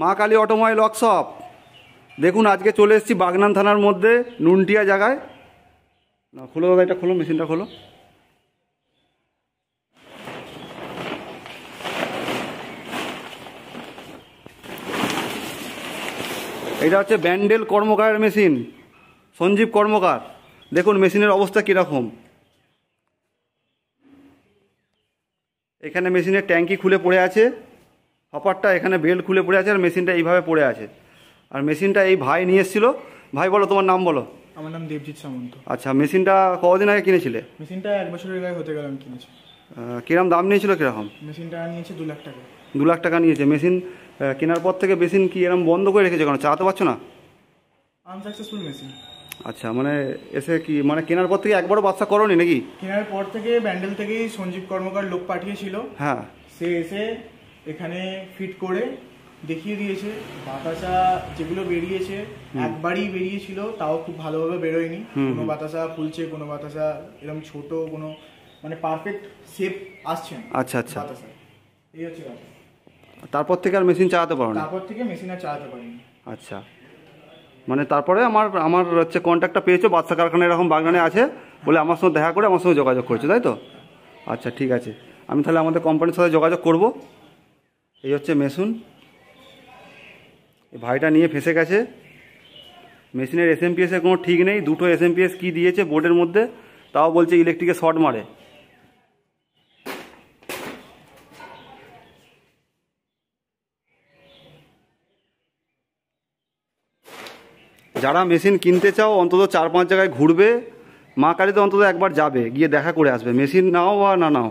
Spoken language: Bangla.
মা কালী অটোমোবাইল ওয়ার্কশপ। দেখুন আজকে চলে এসেছি বাগনান থানার মধ্যে নুনটিয়া জায়গায়। না খোলো দাদা, এটা খোলো, মেশিনটা খোলো। এটা হচ্ছে ব্যান্ডেল কর্মকারের মেশিন, সঞ্জীব কর্মকার। দেখুন মেশিনের অবস্থা কীরকম। এখানে মেশিনের ট্যাঙ্কি খুলে পড়ে আছে, হপারটা এখানে বেল্ট খুলে পড়ে আছে, আর মেশিনটা এইভাবে পড়ে আছে। আর মেশিনটা এই ভাই নিয়ে এসেছিলো। ভাই বলো, তোমার নাম বলো। আমার নাম দেবজিৎ সামন্ত। আচ্ছা, মেশিনটা কতদিন আগে কিনেছিলে? মেশিনটা 1 বছরের গায়ে হতে গেল আমি কিনেছি। কিরম দাম নিয়েছিল কিরকম? মেশিনটা নিয়েছে 2 লাখ টাকা। 2 লাখ টাকা নিয়েছে। মেশিন কেনার পর থেকে মেশিন কি এরম বন্ধ করে রেখেছে কেন, চালাতে পারছো না? Unsuccessful machine. আচ্ছা, মানে এসে কি মানে কেনার পর থেকে একবারও বাচ্চা করোনি নাকি? কেনার পর থেকে ব্যান্ডেল থেকেই সঞ্জীব কর্মকার লোক পাঠিয়েছিল। হ্যাঁ, সে এসে এখানে ফিট করে দেখিয়ে দিয়েছে। বাতাসা যেগুলো বেরিয়েছে একবারই বেরিয়েছিল, তাও খুব ভালোভাবে বেরোয়নি। কোনো বাতাসা ফুলছে, কোনো বাতাসা এরকম ছোট, কোনো মানে পারফেক্ট শেপ আসছে না। আচ্ছা আচ্ছা, বাতাসা এই হচ্ছে কথা। তারপর থেকে আর মেশিন চালাতে পারো না? তারপর থেকে মেশিন আর চালাতে পারিনি। আচ্ছা, মানে তারপরে আমার হচ্ছে কন্ট্যাক্টটা পেয়েছো, বাচ্চা কারখানা এরকম বাগনানে আছে বলে আমার সঙ্গে দেখা করে আমার সঙ্গে যোগাযোগ করছো, তাই তো? আচ্ছা ঠিক আছে, আমি তাহলে আমাদের কোম্পানির সাথে যোগাযোগ করব। এই হচ্ছে মেশিন, এই ভাইটা নিয়ে ফেসে গেছে। মেশিনের এসএমপিএসের কোনো ঠিক নেই, 2টো এসএমপিএস কি দিয়েছে বোর্ডের মধ্যে, তাও বলছে ইলেকট্রিকে শর্ট মারে। যারা মেশিন কিনতে চাও অন্তত 4-5 জায়গায় ঘুরবে, মা কালীতে অন্তত একবার যাবে, গিয়ে দেখা করে আসবে। মেশিন নাও বা না নাও,